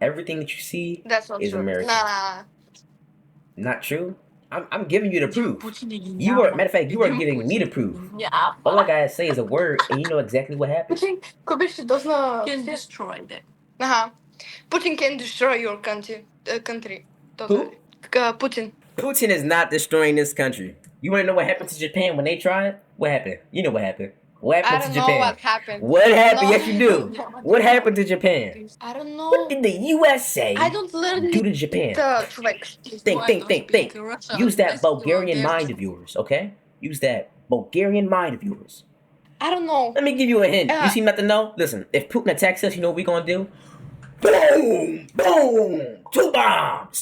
Everything that you see That's not is true. American. Nah. Not true? I'm giving you the proof. You are, matter of fact, you are giving me the proof. All I gotta say is a word, and you know exactly what happened. Putin can destroy that. Putin can destroy your country. Totally. Putin. Putin is not destroying this country. You wanna know what happened to Japan when they tried? What happened? You know what happened. What happened to Japan? Know what happened. What happened? No. Yes, you do. What happened to Japan? I don't know. What did the USA I don't learn do to Japan? Think. Use that Bulgarian mind of yours, okay? Use that Bulgarian mind of yours. I don't know. Let me give you a hint. You seem not to know? Listen, if Putin attacks us, you know what we're gonna do? Boom! Boom! 2 bombs!